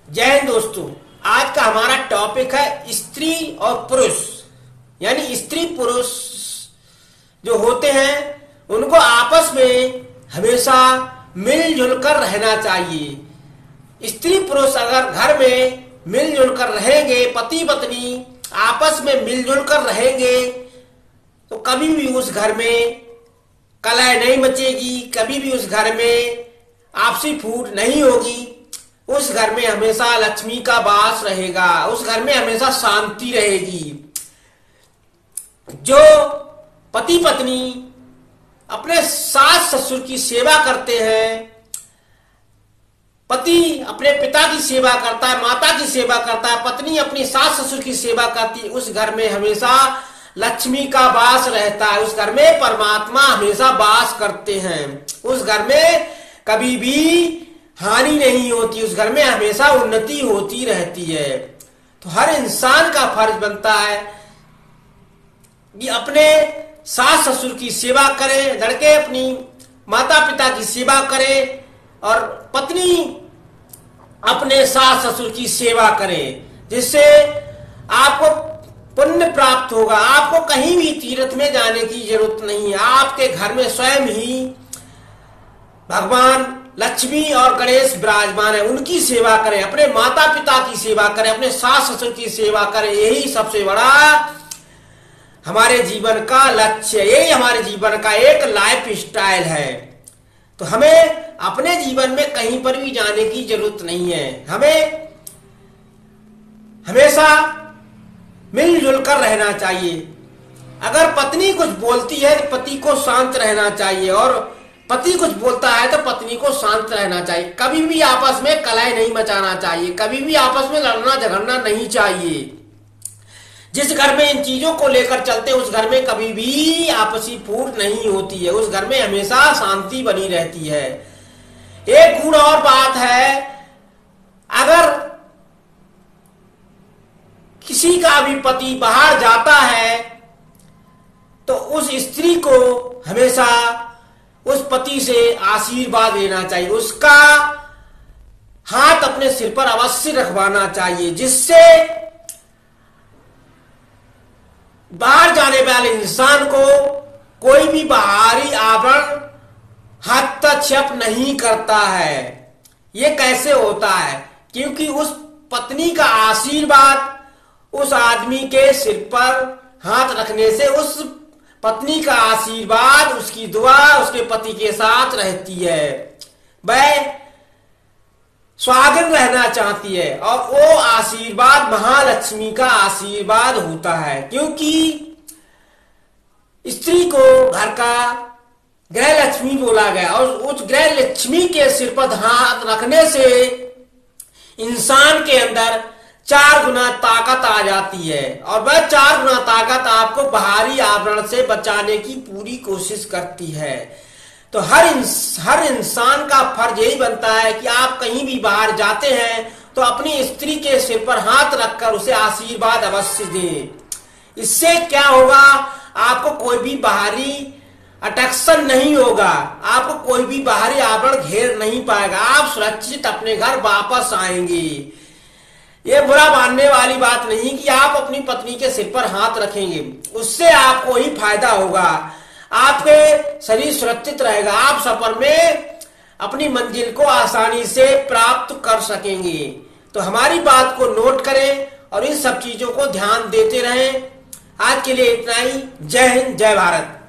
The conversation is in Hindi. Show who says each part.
Speaker 1: जय हिंद दोस्तों। आज का हमारा टॉपिक है स्त्री और पुरुष, यानी स्त्री पुरुष जो होते हैं उनको आपस में हमेशा मिलजुल कर रहना चाहिए। स्त्री पुरुष अगर घर में मिलजुल कर रहेंगे, पति पत्नी आपस में मिलजुल कर रहेंगे तो कभी भी उस घर में कलह नहीं मचेगी, कभी भी उस घर में आपसी फूट नहीं होगी। उस घर में हमेशा लक्ष्मी का वास रहेगा, उस घर में हमेशा शांति रहेगी। जो पति पत्नी अपने सास ससुर की सेवा करते हैं, पति अपने पिता की सेवा करता है, माता की सेवा करता है, पत्नी अपनी सास ससुर की सेवा करती है, उस घर में हमेशा लक्ष्मी का वास रहता है। उस घर में परमात्मा हमेशा वास करते हैं। उस घर में कभी भी हानि नहीं होती, उस घर में हमेशा उन्नति होती रहती है। तो हर इंसान का फर्ज बनता है कि अपने सास ससुर की सेवा करे, लड़के अपनी माता पिता की सेवा करे और पत्नी अपने सास ससुर की सेवा करे, जिससे आपको पुण्य प्राप्त होगा। आपको कहीं भी तीर्थ में जाने की जरूरत नहीं है। आपके घर में स्वयं ही भगवान लक्ष्मी और गणेश विराजमान है, उनकी सेवा करें, अपने माता पिता की सेवा करें, अपने सास ससुर की सेवा करें। यही सबसे बड़ा हमारे जीवन का लक्ष्य, यही हमारे जीवन का एक लाइफ स्टाइल है। तो हमें अपने जीवन में कहीं पर भी जाने की जरूरत नहीं है। हमें हमेशा मिलजुल कर रहना चाहिए। अगर पत्नी कुछ बोलती है तो पति को शांत रहना चाहिए, और पति कुछ बोलता है तो पत्नी को शांत रहना चाहिए। कभी भी आपस में कलह नहीं मचाना चाहिए, कभी भी आपस में लड़ना झगड़ना नहीं चाहिए। जिस घर में इन चीजों को लेकर चलते उस घर में कभी भी आपसी फूट नहीं होती है, उस घर में हमेशा शांति बनी रहती है। एक गुण और बात है, अगर किसी का भी पति बाहर जाता है तो उस स्त्री को हमेशा उस पति से आशीर्वाद लेना चाहिए, उसका हाथ अपने सिर पर अवश्य रखवाना चाहिए, जिससे बाहर जाने वाले इंसान को कोई भी बाहरी आवरण हस्तक्षेप नहीं करता है। ये कैसे होता है? क्योंकि उस पत्नी का आशीर्वाद उस आदमी के सिर पर हाथ रखने से उस पत्नी का आशीर्वाद, उसकी दुआ उसके पति के साथ रहती है। वह स्वागत रहना चाहती है और वो आशीर्वाद महालक्ष्मी का आशीर्वाद होता है। क्योंकि स्त्री को घर का गृह लक्ष्मी बोला गया और उस गृह लक्ष्मी के सिर पर हाथ रखने से इंसान के अंदर 4 गुना ताकत आ जाती है, और वह 4 गुना ताकत आपको बाहरी आवरण से बचाने की पूरी कोशिश करती है। तो हर इंसान का फर्ज यही बनता है कि आप कहीं भी बाहर जाते हैं तो अपनी स्त्री के सिर पर हाथ रखकर उसे आशीर्वाद अवश्य दें। इससे क्या होगा, आपको कोई भी बाहरी अटैक्शन नहीं होगा, आपको कोई भी बाहरी आवरण घेर नहीं पाएगा, आप सुरक्षित अपने घर वापस आएंगे। ये बुरा मानने वाली बात नहीं कि आप अपनी पत्नी के सिर पर हाथ रखेंगे, उससे आपको ही फायदा होगा, आपके शरीर सुरक्षित रहेगा, आप सफर में अपनी मंजिल को आसानी से प्राप्त कर सकेंगे। तो हमारी बात को नोट करें और इन सब चीजों को ध्यान देते रहें। आज के लिए इतना ही। जय हिंद, जय भारत।